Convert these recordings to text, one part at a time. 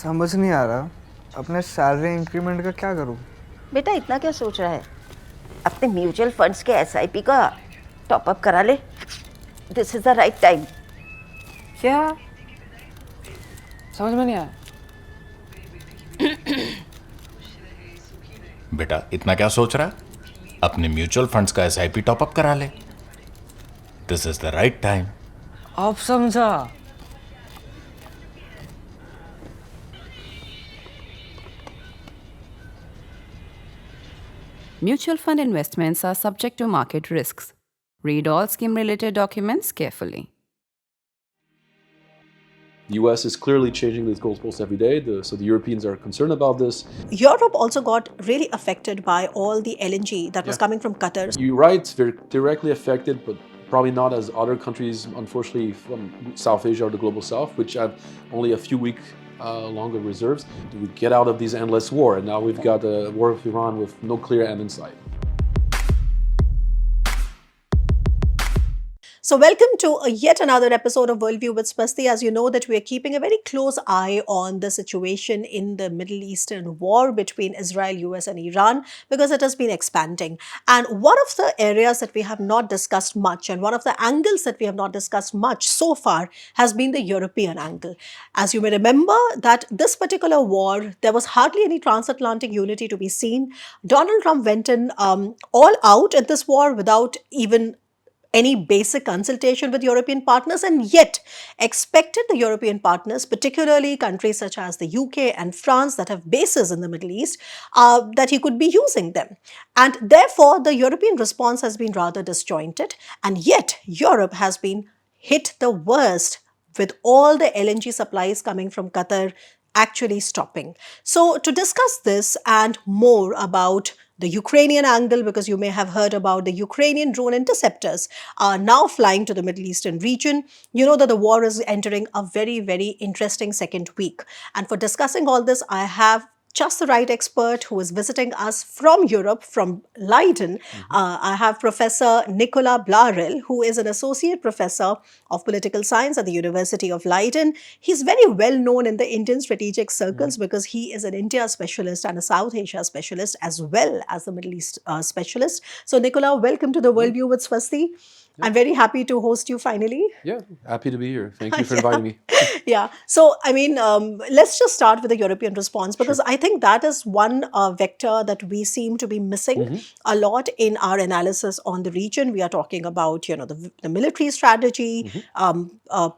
समझ नहीं आ रहा अपने सैलरी इंक्रीमेंट का क्या करूं। बेटा इतना क्या सोच रहा है? अपने म्यूचुअल फंड्स के एसआईपी का टॉप अप करा ले. This is the right time. क्या? समझ में नहीं आया. बेटा इतना क्या सोच रहा है? अपने म्यूचुअल फंड्स का एसआईपी टॉपअप करा ले. This is the right time. अब समझा. Mutual fund investments are subject to market risks. Read all scheme-related documents carefully. The US is clearly changing these goalposts every day, so the Europeans are concerned about this. Europe also got really affected by all the LNG that was coming from Qatar. You're right, it's very directly affected, but probably not as other countries, unfortunately, from South Asia or the global south, which have only a few weeks longer reserves. We get out of this endless war, and now we've got a war with Iran with no clear end in sight. So welcome to yet another episode of Worldview with Swasti. As you know that we are keeping a very close eye on the situation in the Middle Eastern war between Israel, US and Iran because it has been expanding. And one of the areas that we have not discussed much and one of the angles that we have not discussed much so far has been the European angle. As you may remember that this particular war, there was hardly any transatlantic unity to be seen. Donald Trump went in all out at this war without even any basic consultation with European partners and yet expected the European partners, particularly countries such as the UK and France that have bases in the Middle East, that he could be using them. And therefore, the European response has been rather disjointed, and yet Europe has been hit the worst with all the LNG supplies coming from Qatar actually stopping. So to discuss this and more about the Ukrainian angle, because you may have heard about the Ukrainian drone interceptors are now flying to the Middle Eastern region. You know that the war is entering a very, very interesting second week. And for discussing all this, I have just the right expert who is visiting us from Europe, from Leiden. I have Professor Nicolas Blarel, who is an associate professor of political science at the University of Leiden. He's very well known in the Indian strategic circles because he is an India specialist and a South Asia specialist as well as the Middle East specialist. So Nicolas, welcome to the Worldview with Swasti. I'm very happy to host you finally. Yeah, happy to be here. Thank you for inviting me. Yeah. So, I mean, let's just start with the European response because I think that is one vector that we seem to be missing a lot in our analysis on the region. We are talking about, you know, the military strategy,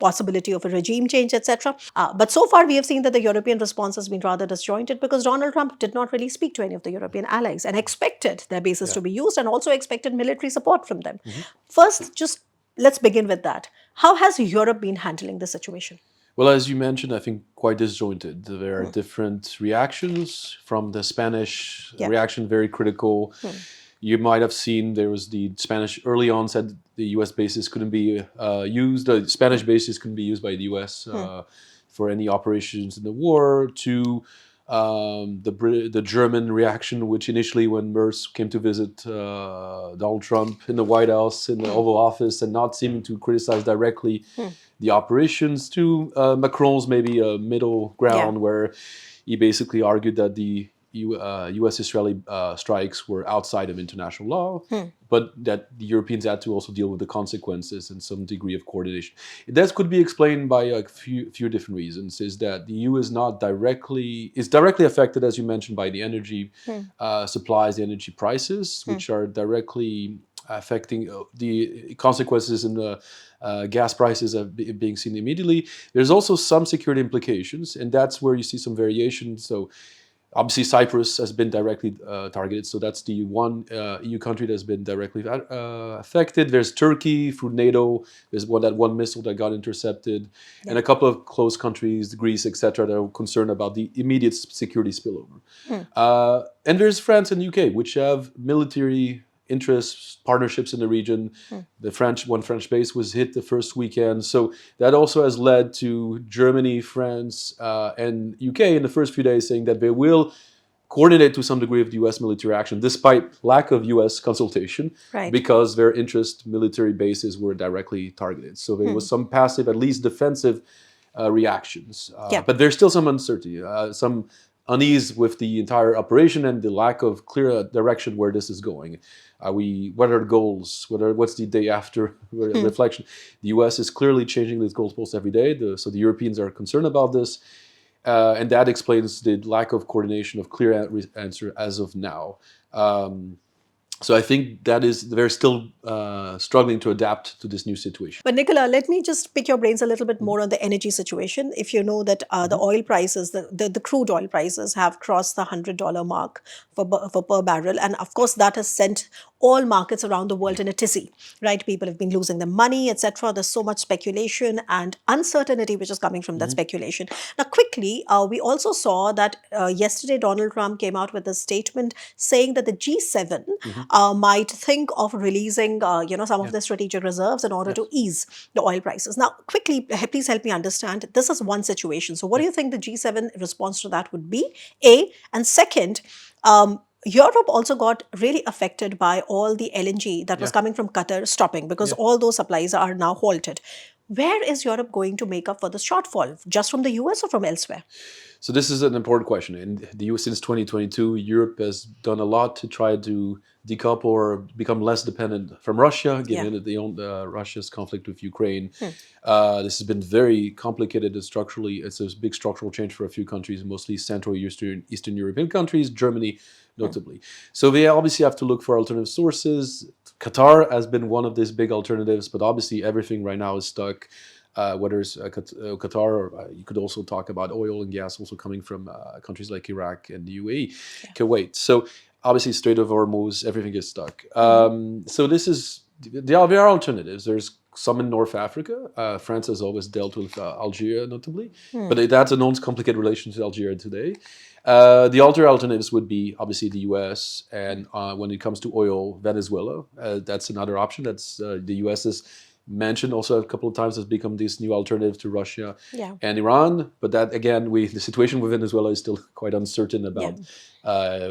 possibility of a regime change, etc. But so far, we have seen that the European response has been rather disjointed because Donald Trump did not really speak to any of the European allies and expected their bases to be used and also expected military support from them. First, just let's begin with that. How has Europe been handling the situation? Well, as you mentioned, I think quite disjointed. There are different reactions. From the Spanish reaction, very critical. You might have seen there was the Spanish early on said the U.S. bases couldn't be used. The Spanish bases couldn't be used by the U.S. For any operations in the war. To the German reaction, which initially when Merz came to visit Donald Trump in the White House, in the Oval Office, and not seeming to criticize directly the operations, to Macron's maybe a middle ground where he basically argued that the U.S.-Israeli strikes were outside of international law, but that the Europeans had to also deal with the consequences and some degree of coordination. That could be explained by a few different reasons. Is that the EU is directly affected, as you mentioned, by the energy supplies, the energy prices, which are directly affecting the consequences in the gas prices being seen immediately. There's also some security implications, and that's where you see some variation. So obviously, Cyprus has been directly targeted, so that's the one EU country that's been directly affected. There's Turkey through NATO. There's one missile that got intercepted, and a couple of close countries, Greece, etc., that are concerned about the immediate security spillover. And there's France and UK, which have military interests, partnerships in the region. One French base was hit the first weekend. So that also has led to Germany, France, and UK in the first few days saying that they will coordinate to some degree of the US military action, despite lack of US consultation, because their military bases were directly targeted. So there was some passive, at least defensive reactions. Yeah. But there's still some uncertainty, some unease with the entire operation and the lack of clear direction where this is going. What are the goals? What's the day after reflection? The U.S. is clearly changing these goalposts every day, so the Europeans are concerned about this, and that explains the lack of coordination of clear answer as of now. So I think they're still struggling to adapt to this new situation. But Nicola, let me just pick your brains a little bit more on the energy situation. If you know that the oil prices, the crude oil prices have crossed the $100 mark for per barrel. And of course, that has sent all markets around the world in a tizzy, right? People have been losing their money, etc. There's so much speculation and uncertainty which is coming from that speculation. Now, quickly, we also saw that yesterday Donald Trump came out with a statement saying that the G7 might think of releasing, some of their strategic reserves in order to ease the oil prices. Now, quickly, please help me understand. This is one situation. So, what do you think the G7 response to that would be? A, and second, Europe also got really affected by all the LNG that was coming from Qatar stopping because all those supplies are now halted. Where is Europe going to make up for the shortfall? Just from the US or from elsewhere? So this is an important question. In the US, since 2022, Europe has done a lot to try to decouple or become less dependent from Russia, given Russia's conflict with Ukraine. This has been very complicated and structurally. It's a big structural change for a few countries, mostly Central Eastern European countries, Germany notably. So they obviously have to look for alternative sources. Qatar has been one of these big alternatives, but obviously everything right now is stuck. Whether it's Qatar, or you could also talk about oil and gas also coming from countries like Iraq and the UAE, Kuwait. So obviously Strait of Hormuz, everything is stuck. So there are alternatives. There's some in North Africa. France has always dealt with Algeria notably, but that's a non-complicated relation to Algeria today. The alternatives would be obviously the US, and when it comes to oil, Venezuela. That's another option. That's the US has mentioned also a couple of times has become this new alternative to Russia and Iran. But that again, the situation with Venezuela is still quite uncertain about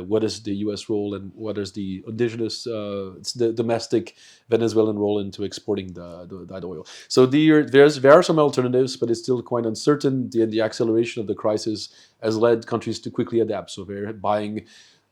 what is the U.S. role and what is the indigenous, the domestic Venezuelan role into exporting that oil. So there are some alternatives, but it's still quite uncertain. The acceleration of the crisis has led countries to quickly adapt. So they're buying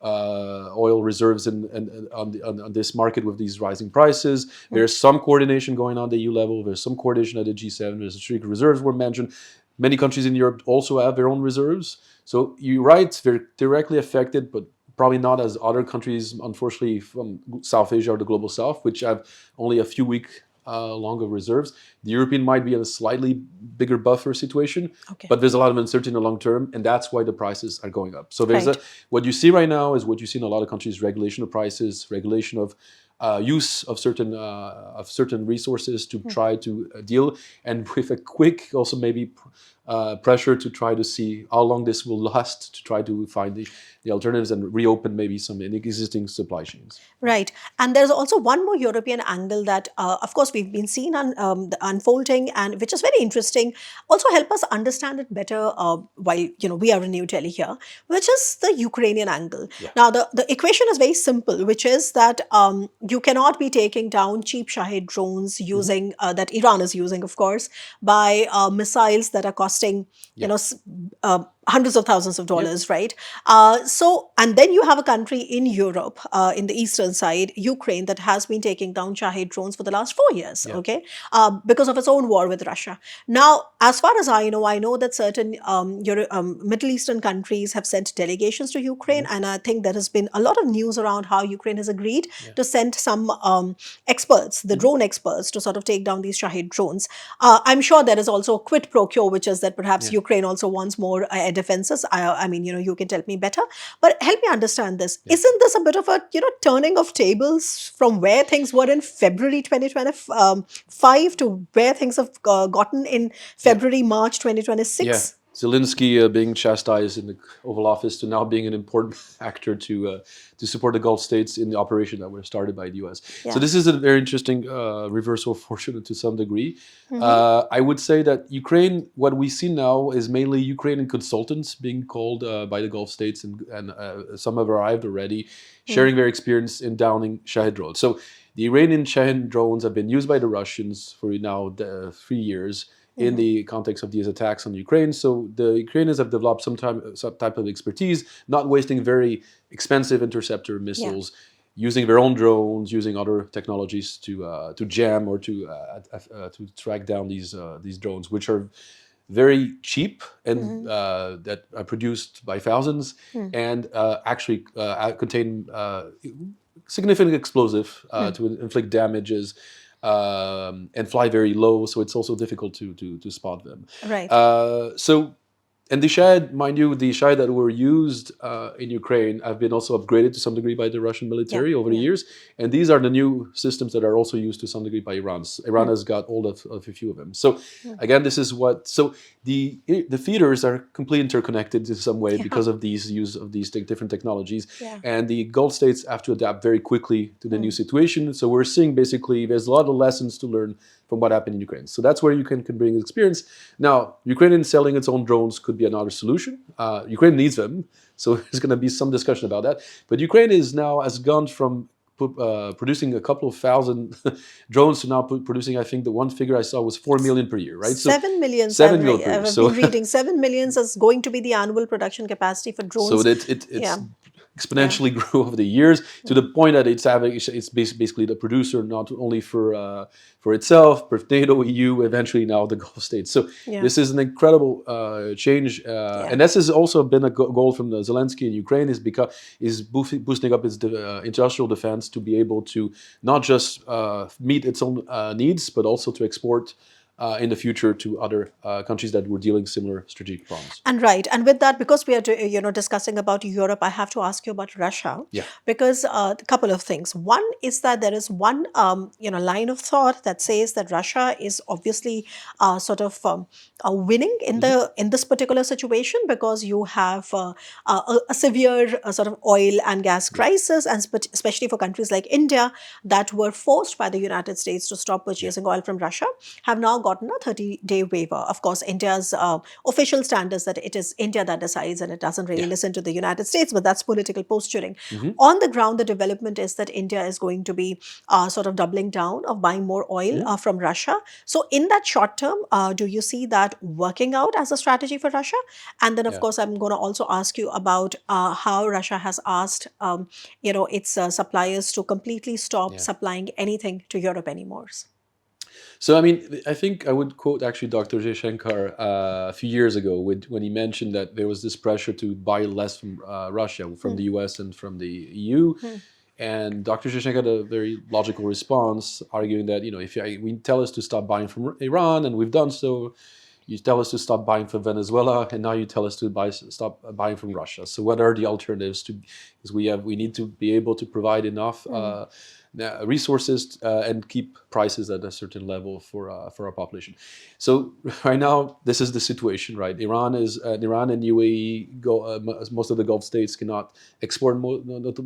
oil reserves on this market with these rising prices. There's some coordination going on at the EU level. There's some coordination at the G7. There's strategic reserves were mentioned. Many countries in Europe also have their own reserves. So you're right, they're directly affected, but probably not as other countries, unfortunately, from South Asia or the Global South, which have only a few week longer reserves. The European might be in a slightly bigger buffer situation, but there's a lot of uncertainty in the long term, and that's why the prices are going up. So there's what you see right now is what you see in a lot of countries: regulation of prices, regulation of use of certain resources to try to deal, and with a quick also maybe pressure to try to see how long this will last, to try to find the alternatives and reopen maybe some existing supply chains. Right. And there's also one more European angle that, of course, we've been seeing unfolding, and which is very interesting. Also help us understand it better while, we are in New Delhi here, which is the Ukrainian angle. Now, the equation is very simple, which is that you cannot be taking down cheap Shahed drones using, that Iran is using, of course, by missiles that are costing, hundreds of thousands of dollars, right? And then you have a country in Europe, in the eastern side, Ukraine, that has been taking down Shahed drones for the last 4 years, because of its own war with Russia. Now, as far as I know that certain Middle Eastern countries have sent delegations to Ukraine, and I think there has been a lot of news around how Ukraine has agreed to send some experts, the drone experts, to sort of take down these Shahed drones. I'm sure there is also a quid pro quo, which is that perhaps Ukraine also wants more defenses. I mean, you can tell me better, but help me understand this. Isn't this a bit of a, turning of tables from where things were in February 2025 to where things have gotten in February, March 2026? Zelenskyy being chastised in the Oval Office to now being an important actor to support the Gulf states in the operation that were started by the U.S. So this is a very interesting reversal of fortune to some degree. I would say that Ukraine, what we see now is mainly Ukrainian consultants being called by the Gulf states, and some have arrived already, sharing their experience in downing Shahed drones. So the Iranian Shahed drones have been used by the Russians for now 3 years in the context of these attacks on Ukraine. So the Ukrainians have developed some type of expertise, not wasting very expensive interceptor missiles, using their own drones, using other technologies to jam or to track down these drones, which are very cheap and that are produced by thousands and actually contain significant explosive to inflict damages and fly very low, so it's also difficult to spot them. Right. And the Shahed, mind you, the Shahed that were used in Ukraine have been also upgraded to some degree by the Russian military over the years. And these are the new systems that are also used to some degree by Iran. Iran has got hold of a few of them. So again, this is what, so the theaters are completely interconnected in some way because of these use of these different technologies. And the Gulf states have to adapt very quickly to the new situation. So we're seeing basically, there's a lot of lessons to learn from what happened in Ukraine. So that's where you can bring experience. Now, Ukraine selling its own drones could be another solution. Ukraine needs them, so there's going to be some discussion about that. But Ukraine has gone from producing a couple of thousand drones to now producing, I think the one figure I saw was 4 million per year, right? 7 million. 7 million per year. I've been reading 7 million is going to be the annual production capacity for drones. So it's exponentially grew over the years to the point that it's basically the producer not only for itself, but NATO, EU, eventually now the Gulf states. So this is an incredible change, and this has also been a goal from the Zelenskyy in Ukraine is boosting up its industrial defense to be able to not just meet its own needs, but also to export in the future to other countries that were dealing similar strategic problems. And right, and with that, because we are discussing about Europe, I have to ask you about Russia. Because a couple of things. One is that there is one line of thought that says that Russia is obviously sort of winning in this particular situation because you have a severe sort of oil and gas crisis, and especially for countries like India that were forced by the United States to stop purchasing oil from Russia, have now gotten a 30-day waiver. Of course, India's official stand is that it is India that decides and it doesn't really listen to the United States, but that's political posturing. On the ground, the development is that India is going to be sort of doubling down of buying more oil from Russia. So in that short term, do you see that working out as a strategy for Russia? And then, of course, I'm going to also ask you about how Russia has asked its suppliers to completely stop supplying anything to Europe anymore. So, I mean, I think I would quote actually Dr. Jaishankar a few years ago when he mentioned that there was this pressure to buy less from Russia, from the US and from the EU. And Dr. Jaishankar had a very logical response, arguing that, if we tell us to stop buying from Iran, and we've done so, you tell us to stop buying from Venezuela, and now you tell us to stop buying from Russia. So what are the alternatives? Because we need to be able to provide enough resources and keep prices at a certain level for our population. So right now, this is the situation, right? Iran and UAE, most of the Gulf states cannot export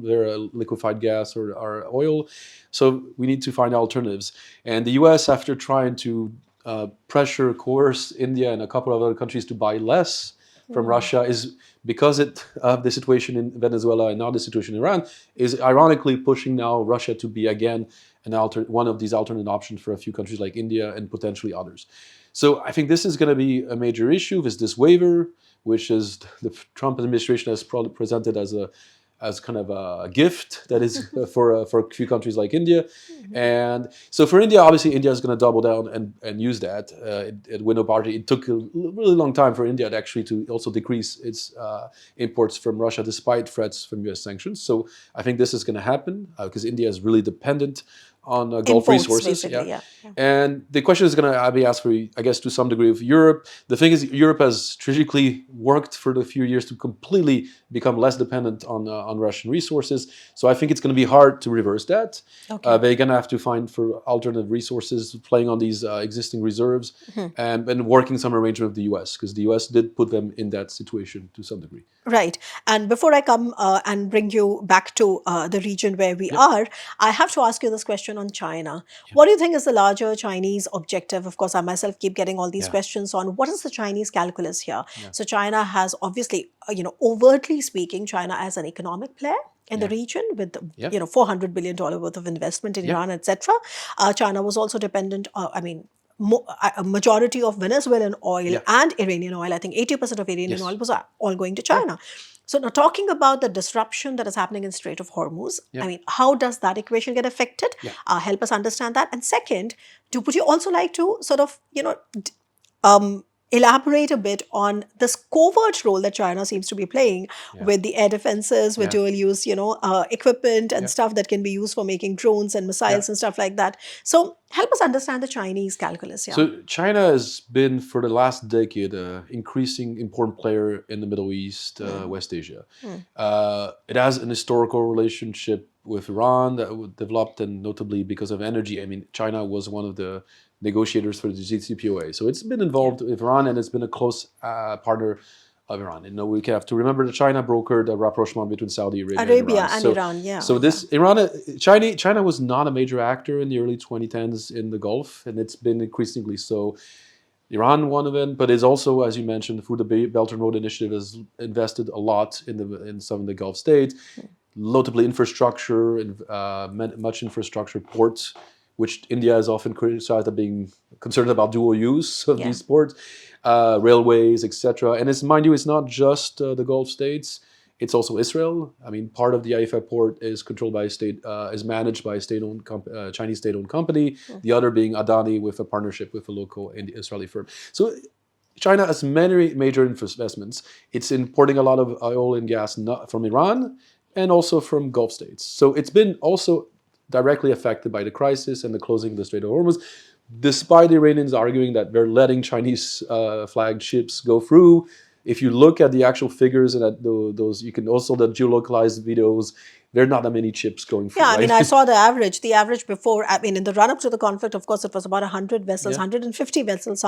their liquefied gas or oil. So we need to find alternatives. And the US, after trying to coerce India and a couple of other countries to buy less from Russia, is because of the situation in Venezuela and now the situation in Iran, is ironically pushing now Russia to be again one of these alternate options for a few countries like India and potentially others. So I think this is going to be a major issue. Is this waiver, which is the Trump administration has probably presented as kind of a gift that is for a few countries like India. And so for India, obviously India is going to double down and use that. At window party, it took a really long time for India to also decrease its imports from Russia despite threats from US sanctions. So I think this is going to happen because India is really dependent on Gulf resources. And the question is going to be asked for, I guess, to some degree of Europe. The thing is, Europe has strategically worked for a few years to completely become less dependent on Russian resources. So I think it's going to be hard to reverse that. They're going to have to find for alternative resources, playing on these existing reserves and working some arrangement with the US, because the US did put them in that situation to some degree. Right. And before I come and bring you back to the region where we are, I have to ask you this question on China. What do you think is the larger Chinese objective? Of course, I myself keep getting all these questions on what is the Chinese calculus here. So China has obviously, overtly speaking, China as an economic player in the region with, $400 billion worth of investment in Iran, etc. China was also dependent, a majority of Venezuelan oil Yeah. and Iranian oil, I think 80% of Iranian Yes. oil was all going to China. So now talking about the disruption that is happening in Strait of Hormuz, Yeah. I mean, how does that equation get affected? Yeah. Help us understand that. And second, would you also like to sort of, elaborate a bit on this covert role that China seems to be playing with the air defenses, with Yeah. dual use, equipment and Yeah. stuff that can be used for making drones and missiles and stuff like that. So help us understand the Chinese calculus here. So China has been for the last decade an increasing important player in the Middle East, West Asia. It has an historical relationship with Iran that developed, and notably because of energy. I mean, China was one of the negotiators for the JCPOA. So it's been involved with Iran, and it's been a close partner of Iran. You know, we have to remember that China brokered a rapprochement between Saudi Arabia and Iran. So China was not a major actor in the early 2010s in the Gulf, and it's been increasingly so. Iran, one of them, but it's also, as you mentioned, through the Belt and Road Initiative, has invested a lot in some of the Gulf states, notably infrastructure and much infrastructure, ports, which India is often criticized as being concerned about dual use of these ports, railways, etc. And it's, mind you, it's not just the Gulf states. It's also Israel. I mean, part of the Haifa port is controlled by a state, is managed by a state-owned Chinese state-owned company. The other being Adani, with a partnership with a local Israeli firm. So China has many major investments. It's importing a lot of oil and gas from Iran and also from Gulf states. So it's been also directly affected by the crisis and the closing of the Strait of Hormuz, despite the Iranians arguing that they're letting Chinese flagged ships go through. If you look at the actual figures and at those, you can also the geolocalized videos. There are not that many ships going through. Yeah, I right? mean, I saw the average. The average before, I mean, in the run-up to the conflict, of course, it was about 100 vessels, 150 vessels,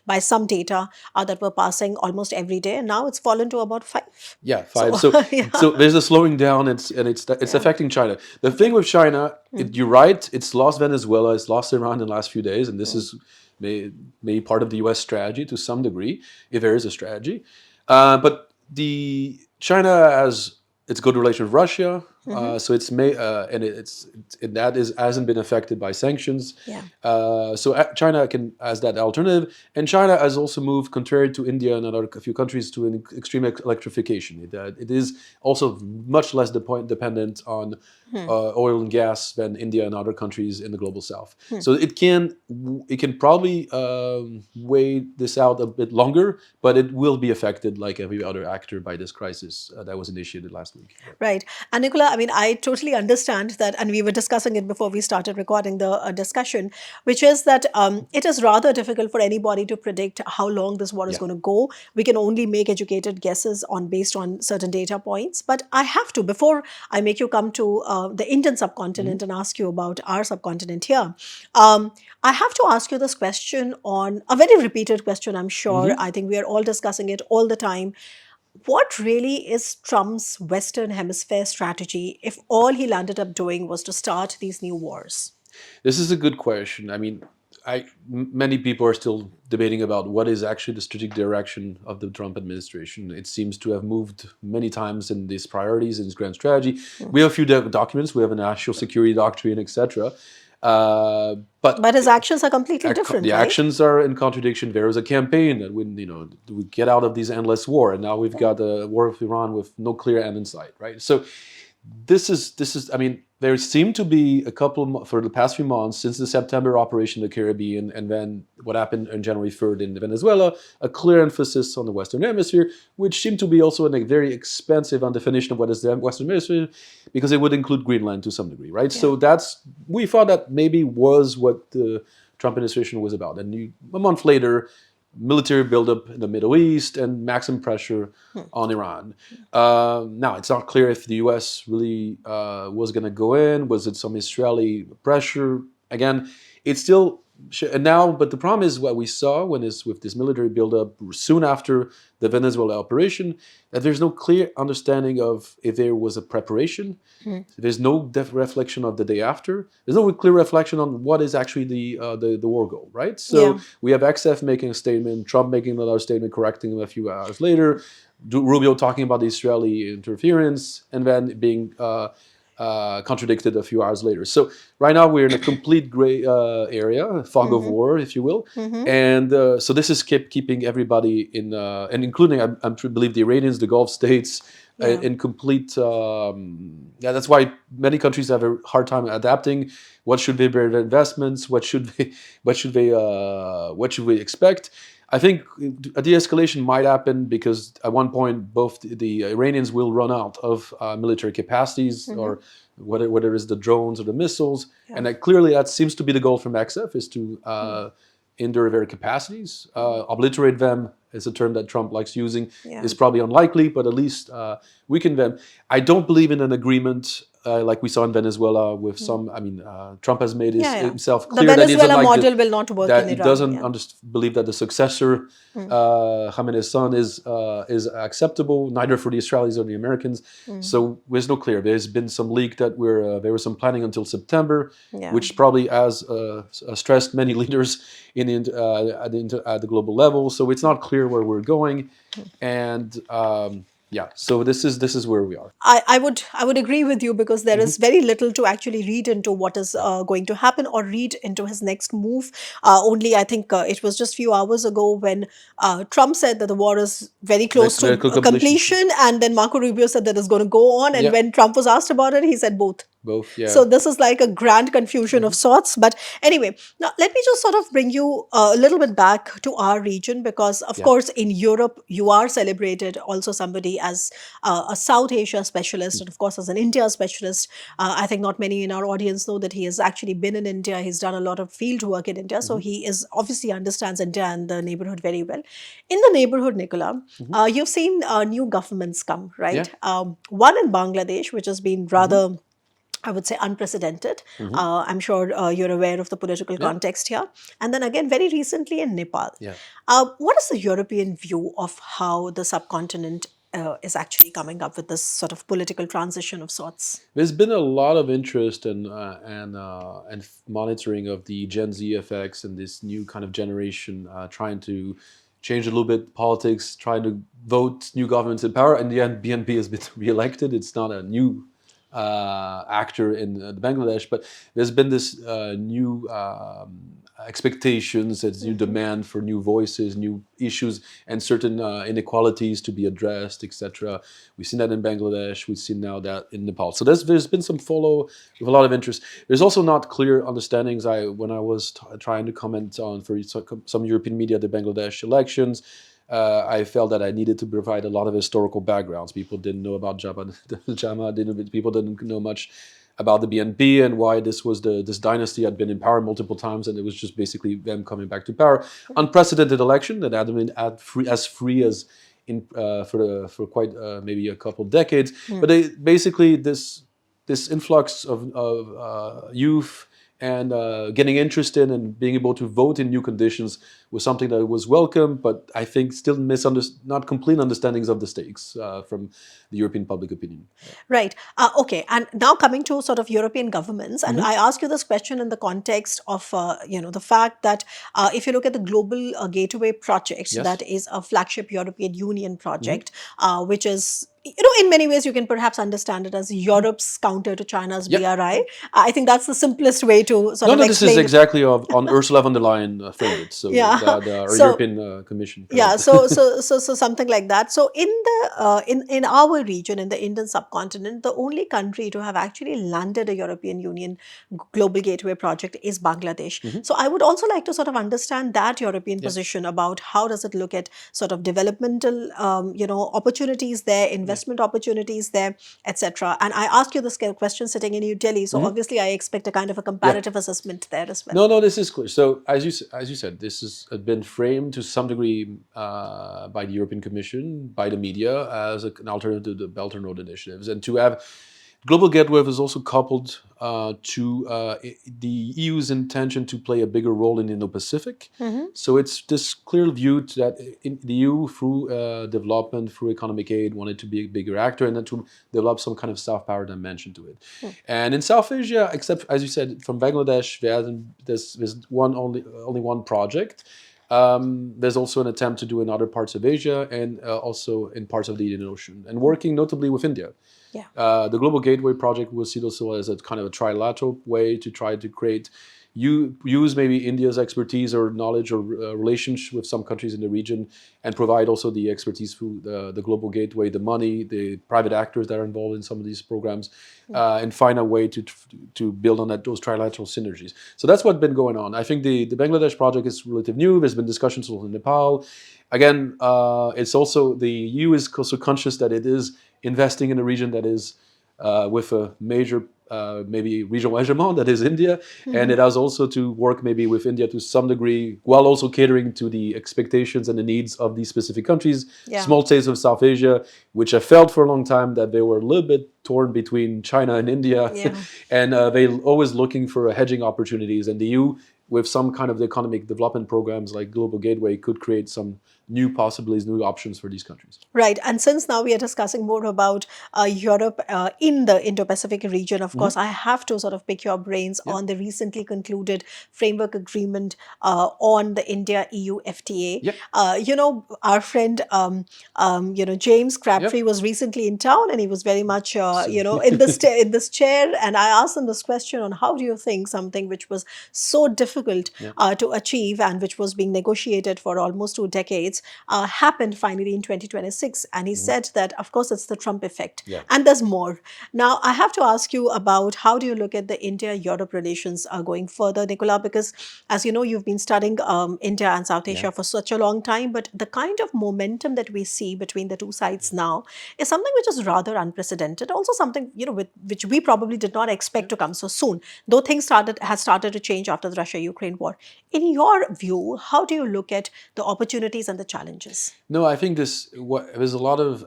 by some data that were passing almost every day. And now it's fallen to about 5. Yeah, 5. So there's a slowing down, it's affecting China. The thing with China, you're right, it's lost Venezuela, it's lost Iran in the last few days, and this is maybe part of the U.S. strategy to some degree, if there is a strategy. But China has its good relation with Russia, so it's hasn't been affected by sanctions. So China has that alternative, and China has also moved, contrary to India and a few countries, to an extreme electrification. It is also much less dependent on oil and gas than India and other countries in the global south. So it can probably wait this out a bit longer, but it will be affected like every other actor by this crisis that was initiated last week. Right. And Nicola, I mean, I totally understand that, and we were discussing it before we started recording the discussion, which is that it is rather difficult for anybody to predict how long this war is going to go. We can only make educated guesses based on certain data points. But I have to, before I make you come to the Indian subcontinent and ask you about our subcontinent here, I have to ask you this question on a very repeated question, I'm sure. I think we are all discussing it all the time. What really is Trump's Western Hemisphere strategy if all he landed up doing was to start these new wars? This is a good question. I mean, many people are still debating about what is actually the strategic direction of the Trump administration. It seems to have moved many times in these priorities, in its grand strategy. We have a few documents. We have a national security doctrine, etc. But his actions are completely different. The actions are in contradiction. There was a campaign that we get out of these endless war, and now we've got a war with Iran with no clear end in sight, right? So this is. I mean, there seemed to be a couple for the past few months since the September operation in the Caribbean, and then what happened on January 3rd in Venezuela, a clear emphasis on the Western Hemisphere, which seemed to be also a very expensive on definition of what is the Western Hemisphere, because it would include Greenland to some degree, right? So we thought that maybe was what the Trump administration was about. And a month later, military buildup in the Middle East and maximum pressure on Iran. Now, it's not clear if the U.S. really was going to go in. Was it some Israeli pressure? Again, it's still now, but the problem is what we saw with this military buildup soon after the Venezuela operation, that there's no clear understanding of if there was a preparation. There's no reflection of the day after. There's no clear reflection on what is actually the war goal, right? So we have XF making a statement, Trump making another statement, correcting him a few hours later, Rubio talking about the Israeli interference, and then being contradicted a few hours later. So right now we're in a complete gray area, fog of war, if you will, and so this is keeping everybody in, and including I believe the Iranians, the Gulf states, in complete. That's why many countries have a hard time adapting. What should be their investments? What should we expect? I think a de-escalation might happen because at one point both the Iranians will run out of military capacities, or whether it's the drones or the missiles, and clearly that seems to be the goal from XF, is to hinder their capacities. Obliterate them is a term that Trump likes using. Is probably unlikely, but at least weaken them. I don't believe in an agreement like we saw in Venezuela with some. I mean, Trump has made himself clear the that he doesn't Venezuela like model will not work that in he Iran. doesn't believe that the successor, Khamenei's son, is acceptable, neither for the Israelis or the Americans. So there's no clear. There's been some leak that there was some planning until September, which probably has stressed many leaders at the global level. So it's not clear where we're going, and so this is where we are. I would agree with you, because there is very little to actually read into what is going to happen, or read into his next move. Only I think it was just few hours ago when Trump said that the war is very close to completion, and then Marco Rubio said that it's going to go on. And when Trump was asked about it, he said both. Both, So this is like a grand confusion of sorts. But anyway, now let me just sort of bring you a little bit back to our region, because of course in Europe you are celebrated also somebody as a South Asia specialist, and of course as an India specialist. I think not many in our audience know that he has actually been in India. He's done a lot of field work in India. So he is obviously understands India and the neighborhood very well. In the neighborhood, Nicola, you've seen new governments come, right? One in Bangladesh, which has been rather, I would say, unprecedented. I'm sure you're aware of the political context here. And then again, very recently in Nepal. What is the European view of how the subcontinent is actually coming up with this sort of political transition of sorts? There's been a lot of interest and monitoring of the Gen Z effects and this new kind of generation trying to change a little bit politics, trying to vote new governments in power. In the end, BNP has been re-elected. It's not a new actor in Bangladesh, but there's been this new expectations, it's new demand for new voices, new issues, and certain inequalities to be addressed, etc. We've seen that in Bangladesh. We've seen now that in Nepal. So there's been some follow with a lot of interest. There's also not clear understandings. When I was trying to comment on for some European media the Bangladesh elections, I felt that I needed to provide a lot of historical backgrounds. People didn't know about Jama, people didn't know much about the BNP and why this dynasty had been in power multiple times, and it was just basically them coming back to power. Unprecedented election that hadn't been as free as in for quite maybe a couple decades. But basically this influx of youth and getting interested and being able to vote in new conditions was something that was welcome, but I think still not complete understandings of the stakes from the European public opinion. Right. Okay. And now coming to sort of European governments, and I ask you this question in the context of, the fact that if you look at the Global Gateway Project, that is a flagship European Union project, which is, in many ways you can perhaps understand it as Europe's counter to China's BRI. I think that's the simplest way to sort of explain this is exactly on Ursula von der Leyen framed it. So our European Commission. So something like that. So in the in our region, in the Indian subcontinent, the only country to have actually landed a European Union Global Gateway project is Bangladesh. So I would also like to sort of understand that European position about how does it look at sort of developmental, opportunities there, investment opportunities there, etc. And I ask you this question sitting in New Delhi, so obviously I expect a kind of a comparative assessment there as well. No, this is clear. So as you said, this has been framed to some degree by the European Commission, by the media, as an alternative to the Belt and Road initiatives, and to have Global Gateway is also coupled to the EU's intention to play a bigger role in Indo-Pacific. So it's this clear view that the EU, through development, through economic aid, wanted to be a bigger actor and then to develop some kind of soft power dimension to it. And in South Asia, except, as you said, from Bangladesh, there's only one project. There's also an attempt to do in other parts of Asia and also in parts of the Indian Ocean, and working notably with India. Yeah. The Global Gateway Project was seen also as a kind of a trilateral way to try to create, use maybe India's expertise or knowledge or relationship with some countries in the region, and provide also the expertise through the Global Gateway, the money, the private actors that are involved in some of these programs, and find a way to build on those trilateral synergies. So that's what's been going on. I think the Bangladesh project is relatively new. There's been discussions with Nepal. Again, it's also the EU is also conscious that it is investing in a region that is with a major maybe regional hegemon that is India, and it has also to work maybe with India to some degree, while also catering to the expectations and the needs of these specific countries, Yeah. small states of South Asia, which have felt for a long time that they were a little bit torn between China and India, Yeah. and they always looking for hedging opportunities, and the EU with some kind of economic development programs like Global Gateway could create some new possibilities, new options for these countries. Right. And since now we are discussing more about Europe in the Indo-Pacific region, of course, I have to sort of pick your brains on the recently concluded framework agreement on the India-EU FTA. Yep. You know, our friend, James Crabtree was recently in town, and he was very much, in this chair. And I asked him this question on how do you think something which was so difficult to achieve and which was being negotiated for almost 2 decades happened finally in 2026. And he said that, of course, it's the Trump effect. Yeah. And there's more. Now, I have to ask you about how do you look at the India-Europe relations going further, Nicola, because as you know, you've been studying India and South Asia for such a long time, but the kind of momentum that we see between the two sides now is something which is rather unprecedented. Also something, which we probably did not expect to come so soon, though things had started to change after the Russia-Ukraine war. In your view, how do you look at the opportunities and the challenges? No, I think there's a lot of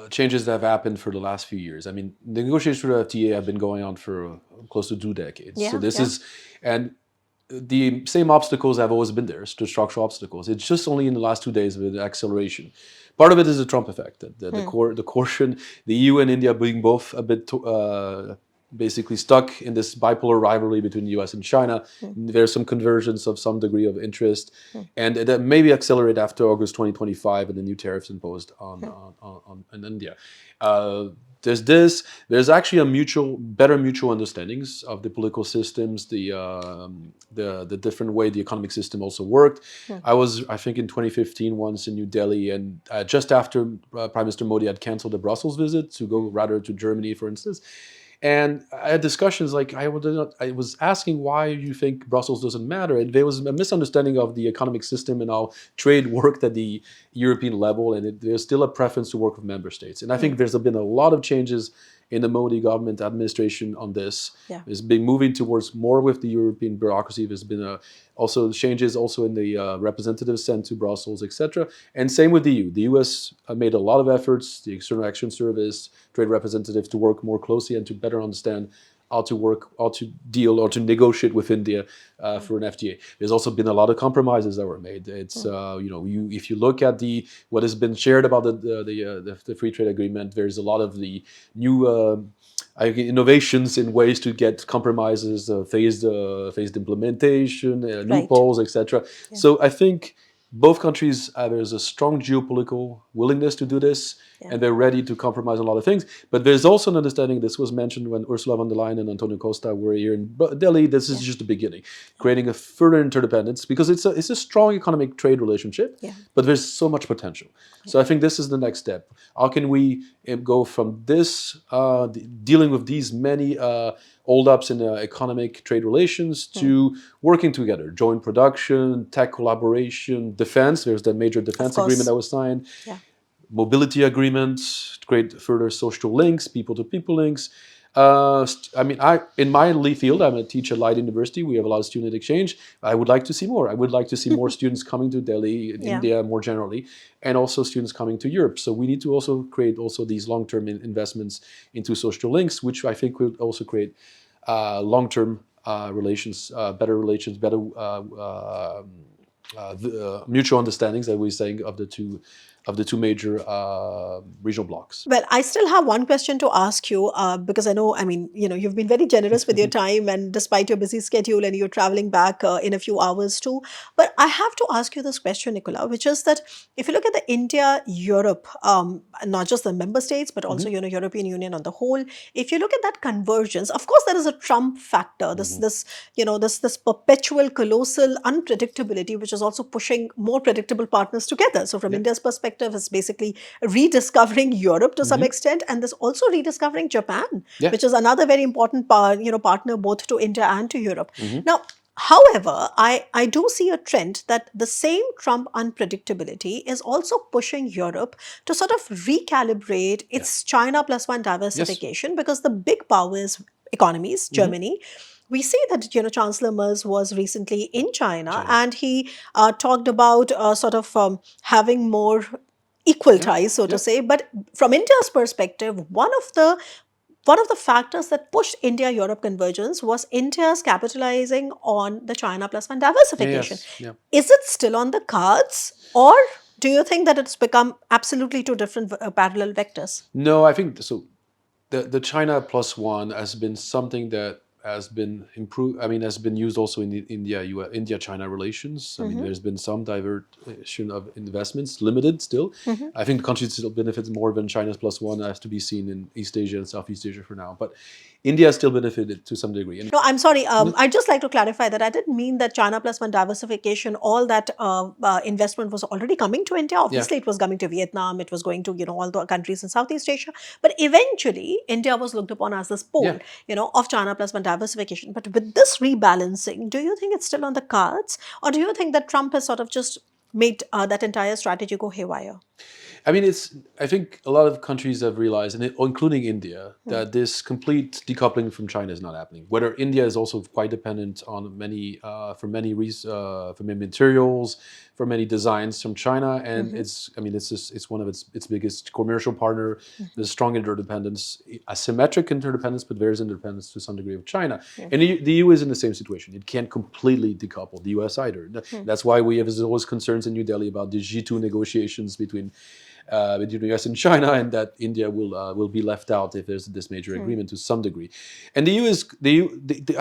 changes that have happened for the last few years. I mean, the negotiations for the FTA have been going on for close to 2 decades. Yeah, So this yeah. is, and the same obstacles have always been there, the structural obstacles. It's just only in the last 2 days with acceleration. Part of it is the Trump effect, the caution, the EU and India being both a bit basically stuck in this bipolar rivalry between the US and China. There's some convergence of some degree of interest, and that maybe accelerate after August 2025 and the new tariffs imposed on India. There's this. There's actually better mutual understandings of the political systems, the different way the economic system also worked. I think, in 2015 once in New Delhi, and just after Prime Minister Modi had canceled the Brussels visit to go rather to Germany, for instance. And I had discussions like I was asking why you think Brussels doesn't matter. And there was a misunderstanding of the economic system and how trade worked at the European level, and there's still a preference to work with member states. And I think there's been a lot of changes in the Modi government administration on this. Yeah. It's been moving towards more with the European bureaucracy. There's been also changes also in the representatives sent to Brussels, etc. And same with the EU. The US made a lot of efforts, the External Action Service, trade representatives, to work more closely and to better understand how to deal or to negotiate with India for an FTA. There's also been a lot of compromises that were made. It's if you look at what has been shared about the free trade agreement, there's a lot of the new innovations in ways to get compromises, phased implementation, loopholes, etc. Yeah. So I think both countries, there's a strong geopolitical willingness to do this, and they're ready to compromise on a lot of things. But there's also an understanding, this was mentioned when Ursula von der Leyen and Antonio Costa were here in Delhi, this is just the beginning, creating a further interdependence, because it's a strong economic trade relationship, but there's so much potential. So I think this is the next step. How can we go from this, dealing with these many hold-ups in economic trade relations, to working together, joint production, tech collaboration, defense. There's the major defense agreement that was signed. Yeah. Mobility agreements, create further social links, people-to-people links. In my field, I'm a teacher at Leiden University. We have a lot of student exchange. I would like to see more. I would like to see more students coming to Delhi, India more generally, and also students coming to Europe. So we need to also create these long-term investments into social links, which I think will also create long-term relations, better mutual understandings that we're saying of the two major regional blocs. Well, I still have one question to ask you because I know, I mean, you've been very generous with your time and despite your busy schedule and you're traveling back in a few hours too. But I have to ask you this question, Nicola, which is that if you look at the India-Europe, not just the member states, but also, European Union on the whole, if you look at that convergence, of course, there is a Trump factor, this perpetual, colossal unpredictability, which is also pushing more predictable partners together. So from India's perspective, it's basically rediscovering Europe to some extent, and there's also rediscovering Japan, which is another very important partner both to India and to Europe. Now, however, I do see a trend that the same Trump unpredictability is also pushing Europe to sort of recalibrate its China plus one diversification because the big powers economies, Germany, we see that Chancellor Merz was recently in China. And he talked about having more equal ties, so to say. But from India's perspective, one of the factors that pushed India-Europe convergence was India's capitalizing on the China plus one diversification. Is it still on the cards, or do you think that it's become absolutely two different parallel vectors? No, I think so. The China plus one has been something that has been improved. I mean, has been used also in the India-China relations. I mean, there's been some diversion of investments, limited still. I think the country still benefits more than China's plus one, has to be seen in East Asia and Southeast Asia for now. But India still benefited to some degree. No, I'm sorry. I'd just like to clarify that I didn't mean that China plus one diversification, all that investment was already coming to India. Obviously, it was coming to Vietnam. It was going to, all the countries in Southeast Asia. But eventually, India was looked upon as this pole, of China plus one diversification. But with this rebalancing, do you think it's still on the cards? Or do you think that Trump has sort of just made that entire strategy go haywire? I mean, I think a lot of countries have realized, including India, that this complete decoupling from China is not happening. Whether India is also quite dependent on many materials, for many designs from China, and it's one of its biggest commercial partner. There's strong interdependence, asymmetric interdependence, but there is interdependence to some degree of China. And the EU is in the same situation. It can't completely decouple the US either. That's why we have always concerns in New Delhi about the G2 negotiations between the US and China, and that India will be left out if there's this major agreement to some degree. And I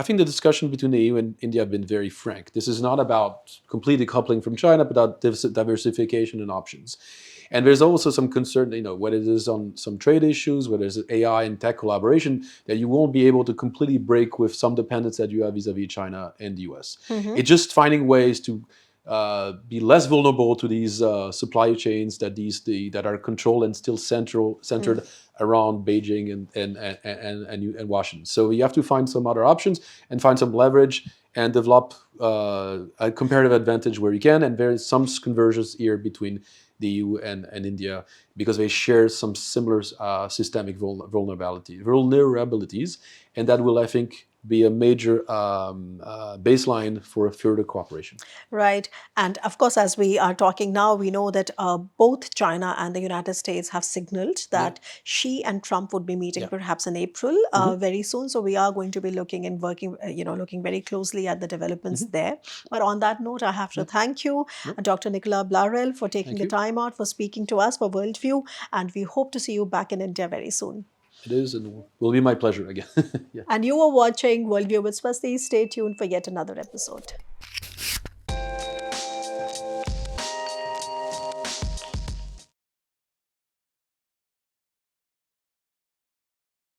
think the discussion between the EU and India have been very frank. This is not about complete decoupling from China, but about diversification and options. And there's also some concern, whether it is on some trade issues, whether it's AI and tech collaboration, that you won't be able to completely break with some dependence that you have vis-a-vis China and the US. It's just finding ways to be less vulnerable to these supply chains that are controlled and still centered around Beijing and Washington. So you have to find some other options and find some leverage and develop a comparative advantage where you can. And there is some convergence here between the EU and India because they share some similar systemic vulnerabilities, and that will, I think, be a major baseline for further cooperation. Right. And of course, as we are talking now, we know that both China and the United States have signaled that Xi and Trump would be meeting perhaps in April very soon. So we are going to be looking and working, looking very closely at the developments there. But on that note, I have to thank you, Dr. Nicolas Blarel, for taking the time out, for speaking to us for Worldview. And we hope to see you back in India very soon. It is, and will be my pleasure again. And you are watching Worldview with Swasti. Stay tuned for yet another episode.